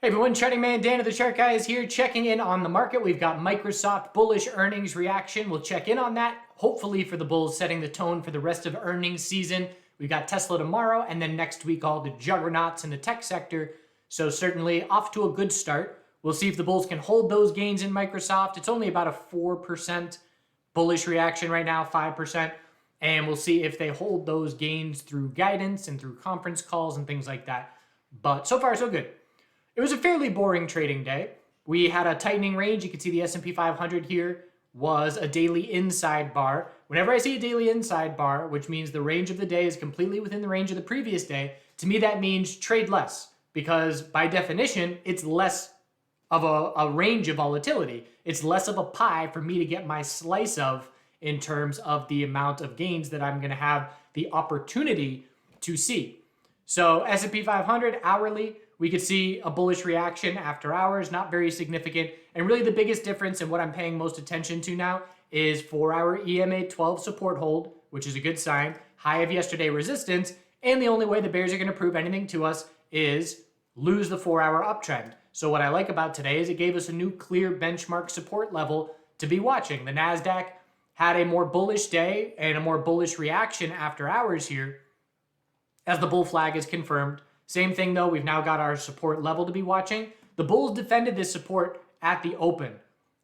Hey everyone, Charting Man Dan of the Chart Guys here, checking in on the market. We've got Microsoft bullish earnings reaction. We'll check in on that, hopefully for the bulls, setting the tone for the rest of earnings season. We've got Tesla tomorrow, and then next week all the juggernauts in the tech sector. So certainly off to a good start. We'll see if the bulls can hold those gains in Microsoft. It's only about a 4% bullish reaction right now, 5%. And we'll see if they hold those gains through guidance and through conference calls and things like that. But so far, so good. It was a fairly boring trading day. We had a tightening range. You can see the S&P 500 here was a daily inside bar. Whenever I see a daily inside bar, which means the range of the day is completely within the range of the previous day, to me that means trade less, because by definition, it's less of a range of volatility. It's less of a pie for me to get my slice of in terms of the amount of gains that I'm going to have the opportunity to see. So S&P 500 hourly, we could see a bullish reaction after hours, not very significant. And really the biggest difference and what I'm paying most attention to now is 4-hour EMA 12 support hold, which is a good sign, high of yesterday resistance, and the only way the bears are going to prove anything to us is lose the 4-hour uptrend. So what I like about today is it gave us a new clear benchmark support level to be watching. The NASDAQ had a more bullish day and a more bullish reaction after hours here as the bull flag is confirmed. Same thing though, we've now got our support level to be watching. The bulls defended this support at the open,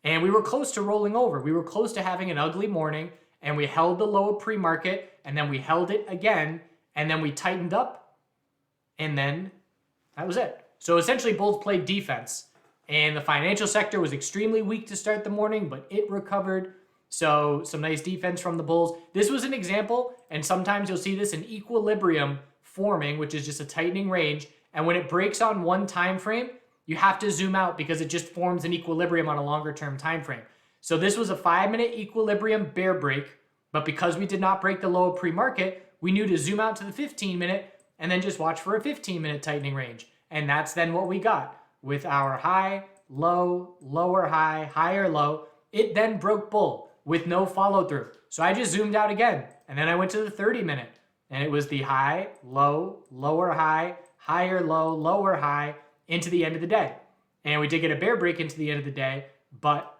and we were close to rolling over. We were close to having an ugly morning, and we held the low of pre-market, and then we held it again, and then we tightened up, and then that was it. So essentially bulls played defense, and the financial sector was extremely weak to start the morning, but it recovered. So some nice defense from the bulls. This was an example, and sometimes you'll see this in equilibrium forming, which is just a tightening range, and when it breaks on one time frame, you have to zoom out because it just forms an equilibrium on a longer term time frame. So this was a 5-minute equilibrium bear break, but because we did not break the low of pre-market, we knew to zoom out to the 15-minute and then just watch for a 15-minute tightening range. And that's then what we got with our high, low, lower high, higher low. It then broke bull with no follow through. So I just zoomed out again, and then I went to the 30-minute. And it was the high, low, lower high, higher low, lower high into the end of the day. And we did get a bear break into the end of the day, but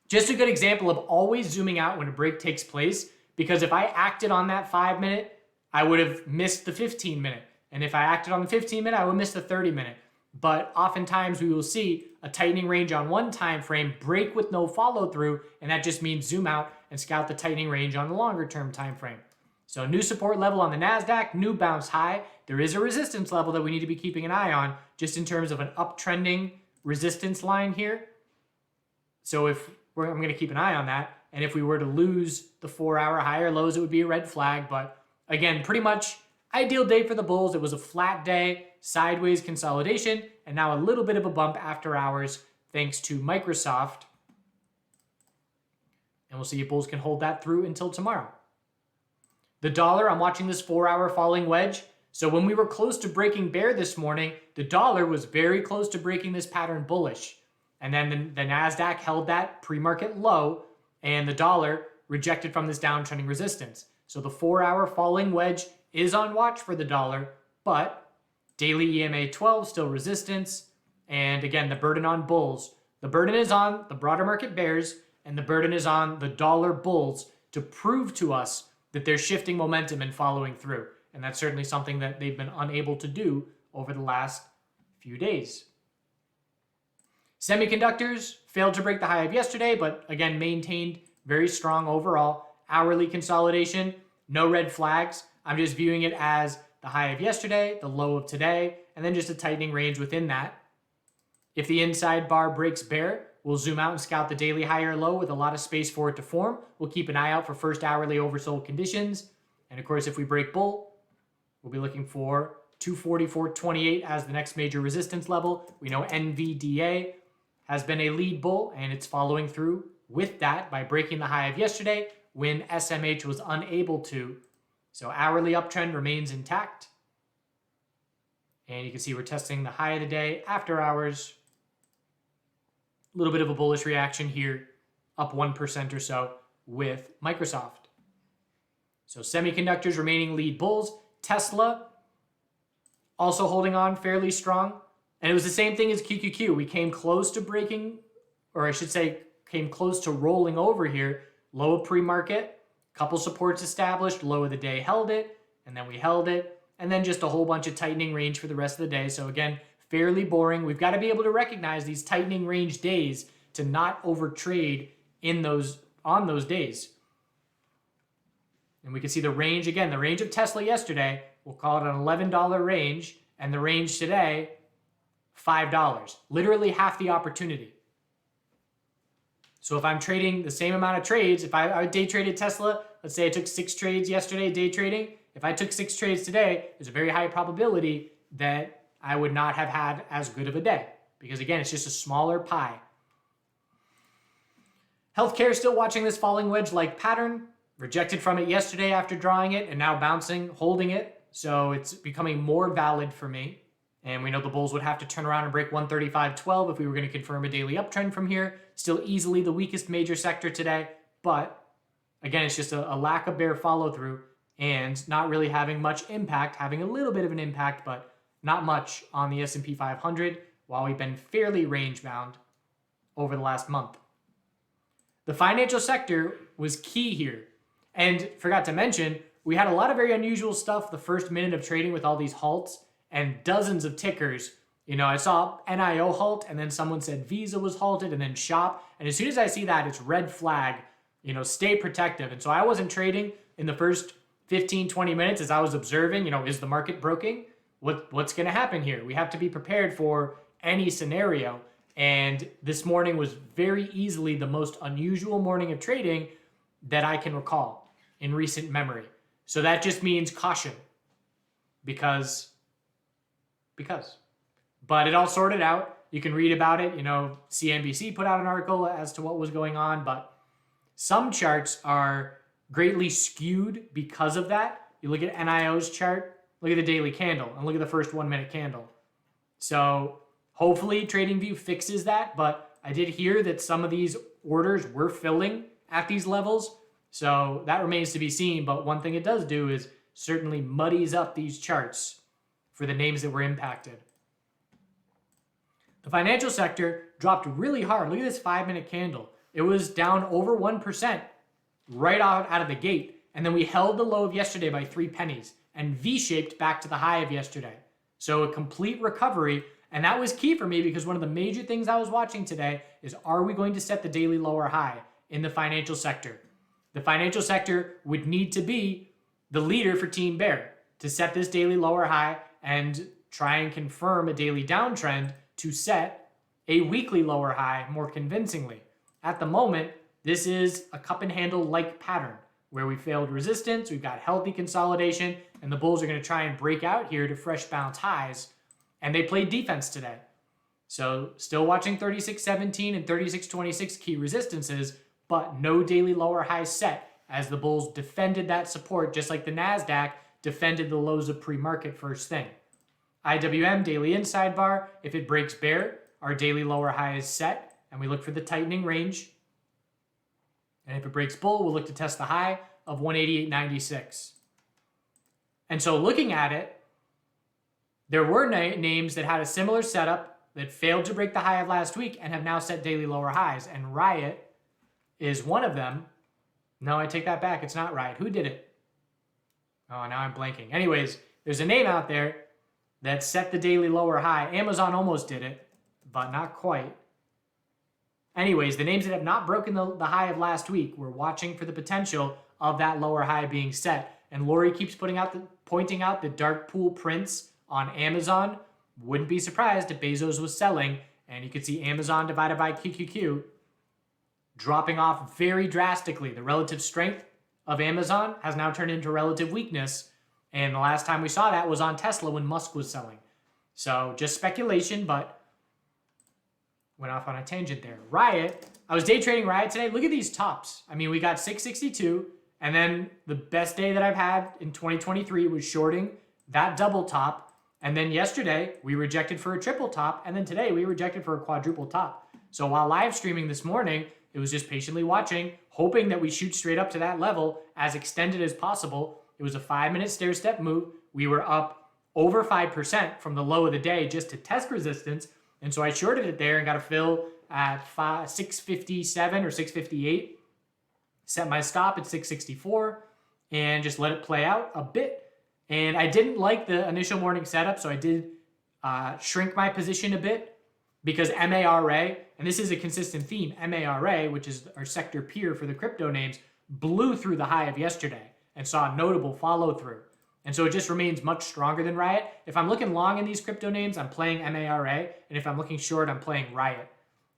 just a good example of always zooming out when a break takes place, because if I acted on that 5-minute, I would have missed the 15-minute. And if I acted on the 15-minute, I would miss the 30-minute. But oftentimes we will see a tightening range on one time frame break with no follow through, and that just means zoom out and scout the tightening range on the longer term time frame. So new support level on the NASDAQ, new bounce high. There is a resistance level that we need to be keeping an eye on just in terms of an uptrending resistance line here. So I'm going to keep an eye on that. And if we were to lose the 4-hour higher lows, it would be a red flag. But again, pretty much ideal day for the bulls. It was a flat day, sideways consolidation, and now a little bit of a bump after hours thanks to Microsoft. And we'll see if bulls can hold that through until tomorrow. The dollar, I'm watching this 4-hour falling wedge. So when we were close to breaking bear this morning, the dollar was very close to breaking this pattern bullish. And then the NASDAQ held that pre-market low, and the dollar rejected from this downtrending resistance. So the 4-hour falling wedge is on watch for the dollar, but daily EMA 12 still resistance. And again, the burden on bulls. The burden is on the broader market bears, and the burden is on the dollar bulls to prove to us that they're shifting momentum and following through. And that's certainly something that they've been unable to do over the last few days. Semiconductors failed to break the high of yesterday, but again, maintained very strong overall. Hourly consolidation, no red flags. I'm just viewing it as the high of yesterday, the low of today, and then just a tightening range within that. If the inside bar breaks bear, we'll zoom out and scout the daily high or low with a lot of space for it to form. We'll keep an eye out for first hourly oversold conditions. And of course, if we break bull, we'll be looking for 244.28 as the next major resistance level. We know NVDA has been a lead bull, and it's following through with that by breaking the high of yesterday when SMH was unable to. So hourly uptrend remains intact. And you can see we're testing the high of the day after hours. A little bit of a bullish reaction here, up 1% or so with Microsoft. So semiconductors remaining lead bulls. Tesla also holding on fairly strong. And it was the same thing as QQQ. We came close to breaking, or I should say, came close to rolling over here. Low of pre-market, couple supports established, low of the day held it, and then we held it, and then just a whole bunch of tightening range for the rest of the day. So again, fairly boring. We've got to be able to recognize these tightening range days to not overtrade on those days. And we can see the range again, the range of Tesla yesterday, we'll call it an $11 range, and the range today, $5. Literally half the opportunity. So if I'm trading the same amount of trades, if I day traded Tesla, let's say I took 6 trades yesterday day trading, if I took 6 trades today, there's a very high probability that I would not have had as good of a day. Because again, it's just a smaller pie. Healthcare still watching this falling wedge-like pattern. Rejected from it yesterday after drawing it and now bouncing, holding it. So it's becoming more valid for me. And we know the bulls would have to turn around and break 135.12 if we were going to confirm a daily uptrend from here. Still easily the weakest major sector today. But again, it's just a lack of bear follow through and not really having much impact, having a little bit of an impact, but not much on the S&P 500 while we've been fairly range bound over the last month. The financial sector was key here. And forgot to mention, we had a lot of very unusual stuff the first minute of trading with all these halts and dozens of tickers. You know, I saw NIO halt, and then someone said Visa was halted, and then SHOP. And as soon as I see that, it's red flag, you know, stay protective. And so I wasn't trading in the first 15, 20 minutes as I was observing, you know, is the market broken? What's going to happen here? We have to be prepared for any scenario. And this morning was very easily the most unusual morning of trading that I can recall in recent memory. So that just means caution because. But it all sorted out. You can read about it. You know, CNBC put out an article as to what was going on, but some charts are greatly skewed because of that. You look at NIO's chart, look at the daily candle, and look at the first 1 minute candle. So hopefully TradingView fixes that, but I did hear that some of these orders were filling at these levels. So that remains to be seen, but one thing it does do is certainly muddies up these charts for the names that were impacted. The financial sector dropped really hard. Look at this 5 minute candle. It was down over 1% right out of the gate. And then we held the low of yesterday by 3 pennies and V-shaped back to the high of yesterday. So a complete recovery. And that was key for me because one of the major things I was watching today is, are we going to set the daily low or high in the financial sector? The financial sector would need to be the leader for Team Bear to set this daily low or high and try and confirm a daily downtrend to set a weekly low or high more convincingly. At the moment, this is a cup and handle like pattern where we failed resistance, we've got healthy consolidation, and the bulls are going to try and break out here to fresh bounce highs. And they played defense today. So still watching 36.17 and 36.26 key resistances, but no daily lower high set as the bulls defended that support just like the NASDAQ defended the lows of pre-market first thing. IWM daily inside bar, if it breaks bear, our daily lower high is set and we look for the tightening range. And if it breaks bull, we'll look to test the high of 188.96. And so looking at it, there were names that had a similar setup that failed to break the high of last week and have now set daily lower highs. And Riot is one of them. No, I take that back. It's not Riot. Who did it? Oh, now I'm blanking. Anyways, there's a name out there that set the daily lower high. Amazon almost did it, but not quite. Anyways, the names that have not broken the high of last week, we're watching for the potential of that lower high being set. And Lori keeps pointing out the dark pool prints on Amazon. Wouldn't be surprised if Bezos was selling, and you could see Amazon divided by QQQ dropping off very drastically. The relative strength of Amazon has now turned into relative weakness, and the last time we saw that was on Tesla when Musk was selling. So just speculation, but went off on a tangent there. Riot, I was day trading Riot today. Look at these tops. I mean, we got 662, and then the best day that I've had in 2023 was shorting that double top. And then yesterday, we rejected for a triple top. And then today, we rejected for a quadruple top. So while live streaming this morning, it was just patiently watching, hoping that we shoot straight up to that level as extended as possible. It was a 5-minute stair step move. We were up over 5% from the low of the day just to test resistance. And so I shorted it there and got a fill at 657 or 658. Set my stop at 664 and just let it play out a bit. And I didn't like the initial morning setup, so I did shrink my position a bit because MARA, and this is a consistent theme, MARA, which is our sector peer for the crypto names, blew through the high of yesterday and saw a notable follow through. And so it just remains much stronger than Riot. If I'm looking long in these crypto names, I'm playing MARA. And if I'm looking short, I'm playing Riot,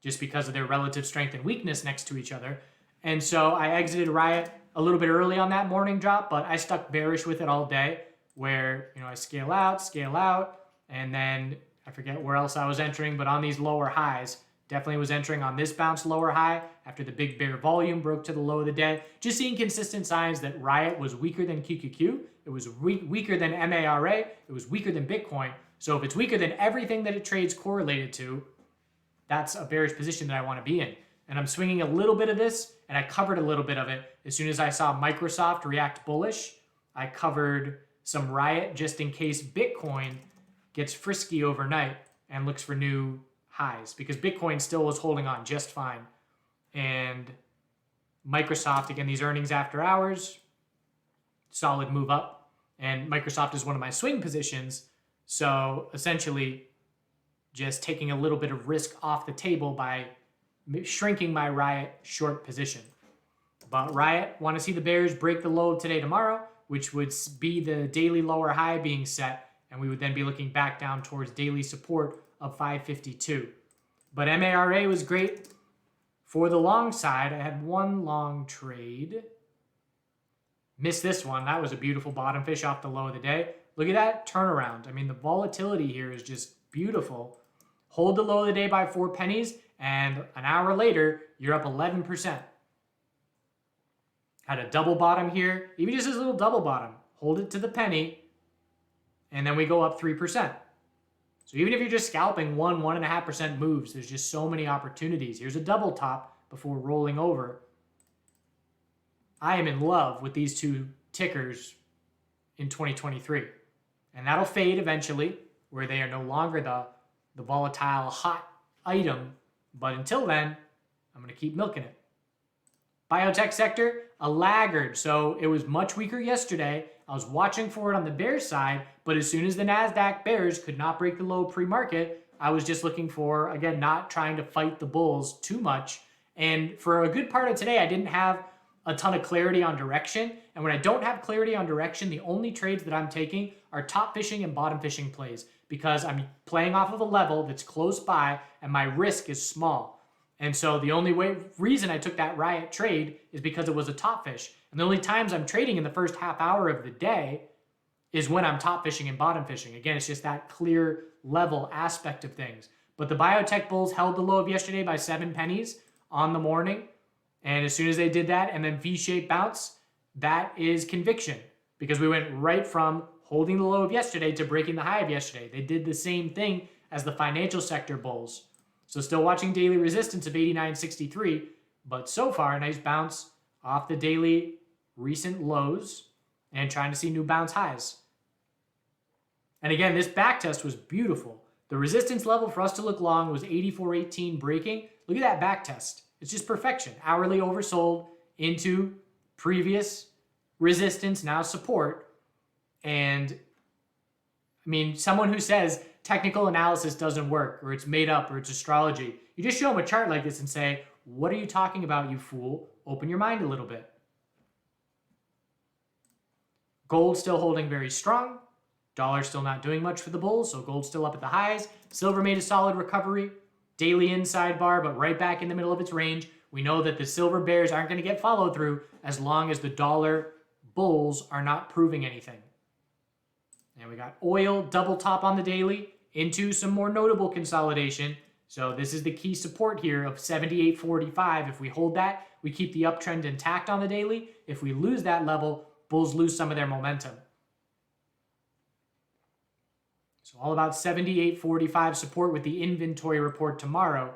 just because of their relative strength and weakness next to each other. And so I exited Riot a little bit early on that morning drop, but I stuck bearish with it all day, where, I scale out, and then I forget where else I was entering, but on these lower highs, definitely was entering on this bounce lower high after the big bear volume broke to the low of the day. Just seeing consistent signs that Riot was weaker than QQQ. It was weaker than MARA. It was weaker than Bitcoin. So if it's weaker than everything that it trades correlated to, that's a bearish position that I want to be in. And I'm swinging a little bit of this, and I covered a little bit of it. As soon as I saw Microsoft react bullish, I covered some Riot just in case Bitcoin gets frisky overnight and looks for new highs, because Bitcoin still was holding on just fine. And Microsoft, again, these earnings after hours, solid move up. And Microsoft is one of my swing positions. So essentially just taking a little bit of risk off the table by shrinking my Riot short position. But Riot, want to see the bears break the low today, tomorrow, which would be the daily lower high being set. And we would then be looking back down towards daily support of 552. But MARA was great for the long side. I had one long trade. Missed this one. That was a beautiful bottom fish off the low of the day. Look at that turnaround. I mean, the volatility here is just beautiful. Hold the low of the day by 4 pennies, and an hour later, you're up 11%. Had a double bottom here. Even just this little double bottom. Hold it to the penny, and then we go up 3%. So even if you're just scalping 1.5% moves, there's just so many opportunities. Here's a double top before rolling over. I am in love with these two tickers in 2023. And that'll fade eventually, where they are no longer the volatile hot item. But until then, I'm going to keep milking it. Biotech sector, a laggard. So it was much weaker yesterday. I was watching for it on the bear side, but as soon as the NASDAQ bears could not break the low pre-market, I was just looking for, again, not trying to fight the bulls too much. And for a good part of today, I didn't have a ton of clarity on direction. And when I don't have clarity on direction, the only trades that I'm taking are top fishing and bottom fishing plays, because I'm playing off of a level that's close by and my risk is small. And so the only reason I took that Riot trade is because it was a top fish. And the only times I'm trading in the first half hour of the day is when I'm top fishing and bottom fishing. Again, it's just that clear level aspect of things. But the biotech bulls held the low of yesterday by 7 pennies on the morning. And as soon as they did that and then V-shaped bounce, that is conviction, because we went right from holding the low of yesterday to breaking the high of yesterday. They did the same thing as the financial sector bulls. So still watching daily resistance of 89.63, but so far a nice bounce off the daily recent lows and trying to see new bounce highs. And again, this back test was beautiful. The resistance level for us to look long was 84.18 breaking. Look at that back test. It's just perfection. Hourly oversold into previous resistance, now support. And I mean, someone who says technical analysis doesn't work, or it's made up, or it's astrology, you just show them a chart like this and say, what are you talking about, you fool? Open your mind a little bit. Gold still holding very strong. Dollar still not doing much for the bulls, so gold still up at the highs. Silver made a solid recovery. Daily inside bar, but right back in the middle of its range. We know that the silver bears aren't going to get follow through as long as the dollar bulls are not proving anything. And we got oil double top on the daily into some more notable consolidation. So this is the key support here of 78.45. If we hold that, we keep the uptrend intact on the daily. If we lose that level, bulls lose some of their momentum. So all about 78.45 support with the inventory report tomorrow.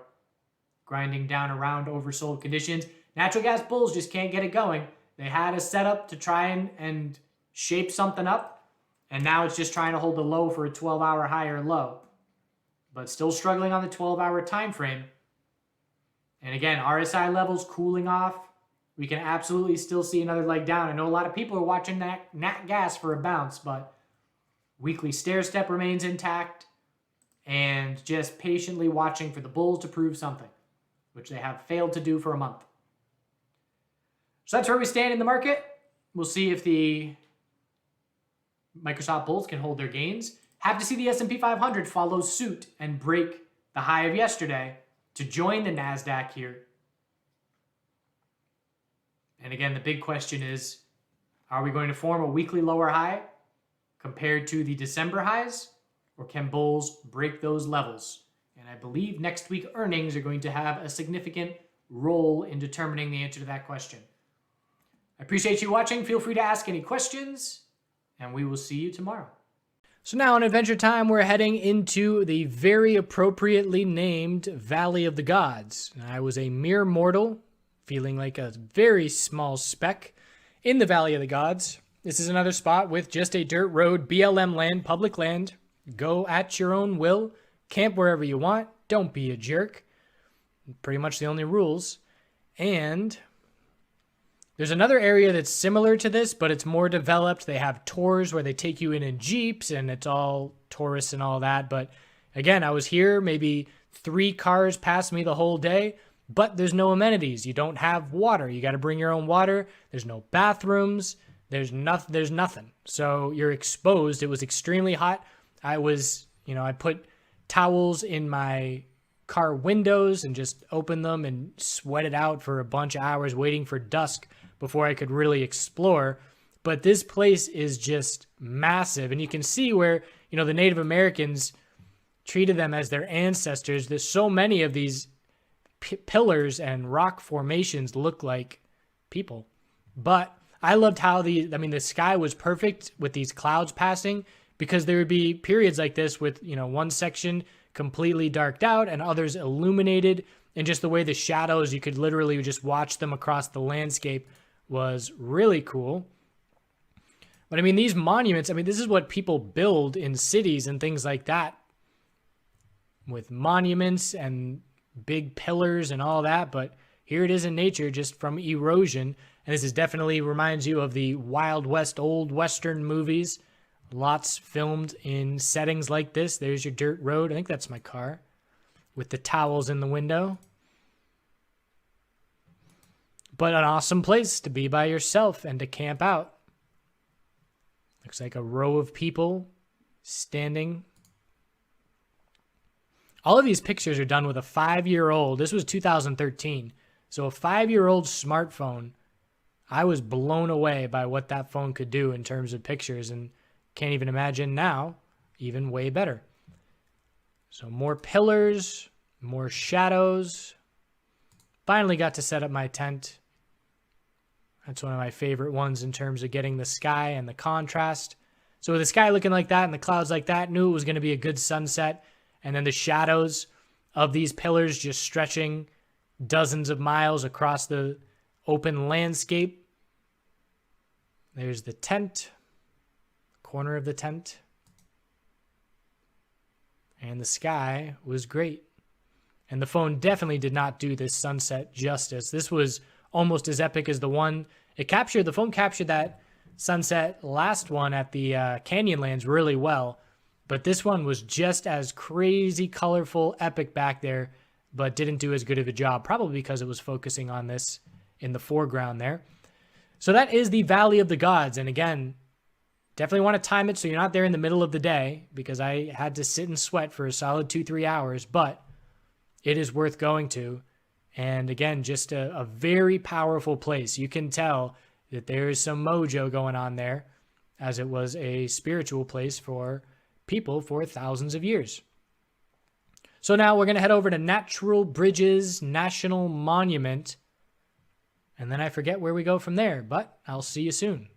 Grinding down around oversold conditions. Natural gas bulls just can't get it going. They had a setup to try and shape something up. And now it's just trying to hold the low for a 12-hour high or low. But still struggling on the 12-hour time frame. And again, RSI levels cooling off. We can absolutely still see another leg down. I know a lot of people are watching Nat Gas for a bounce, but weekly stair step remains intact. And just patiently watching for the bulls to prove something, which they have failed to do for a month. So that's where we stand in the market. We'll see if the Microsoft bulls can hold their gains. Have to see the S&P 500 follow suit and break the high of yesterday to join the NASDAQ here. And again, the big question is, are we going to form a weekly lower high compared to the December highs? Or can bulls break those levels? And I believe next week earnings are going to have a significant role in determining the answer to that question. I appreciate you watching. Feel free to ask any questions, and we will see you tomorrow. So now in Adventure Time, we're heading into the very appropriately named Valley of the Gods. I was a mere mortal, feeling like a very small speck in the Valley of the Gods. This is another spot with just a dirt road, BLM land, public land. Go at your own will, camp wherever you want, don't be a jerk. Pretty much the only rules. And there's another area that's similar to this, but it's more developed. They have tours where they take you in jeeps, and it's all tourists and all that. But again, I was here, maybe 3 cars passed me the whole day, but there's no amenities. You don't have water. You got to bring your own water. There's no bathrooms. There's nothing. So you're exposed. It was extremely hot. I put towels in my car windows and just opened them and sweated out for a bunch of hours waiting for dusk before I could really explore. But this place is just massive. And you can see where, the Native Americans treated them as their ancestors. There's so many of these pillars and rock formations look like people. But I loved how the sky was perfect with these clouds passing, because there would be periods like this with, one section completely darked out and others illuminated. And just the way the shadows, you could literally just watch them across the landscape was really cool. But these monuments, this is what people build in cities and things like that, with monuments and big pillars and all that. But here it is in nature, just from erosion. And this is definitely reminds you of the Wild West old Western movies. Lots filmed in settings like this. There's your dirt road. I think that's my car with the towels in the window. But an awesome place to be by yourself and to camp out. Looks like a row of people standing. All of these pictures are done with a 5-year-old. This was 2013. So a 5-year-old smartphone. I was blown away by what that phone could do in terms of pictures, and can't even imagine now, even way better. So more pillars, more shadows. Finally got to set up my tent. That's one of my favorite ones in terms of getting the sky and the contrast. So with the sky looking like that and the clouds like that, knew it was going to be a good sunset. And then the shadows of these pillars just stretching dozens of miles across the open landscape. There's the tent. Corner of the tent, and the sky was great. And the phone definitely did not do this sunset justice. This was almost as epic as the one the phone captured that sunset last one at the Canyonlands really well, but this one was just as crazy, colorful, epic back there, but didn't do as good of a job, probably because it was focusing on this in the foreground there. So that is the Valley of the Gods, and again, definitely want to time it so you're not there in the middle of the day, because I had to sit and sweat for a solid 2-3 hours, but it is worth going to. And again, just a very powerful place. You can tell that there is some mojo going on there, as it was a spiritual place for people for thousands of years. So now we're going to head over to Natural Bridges National Monument, and then I forget where we go from there, but I'll see you soon.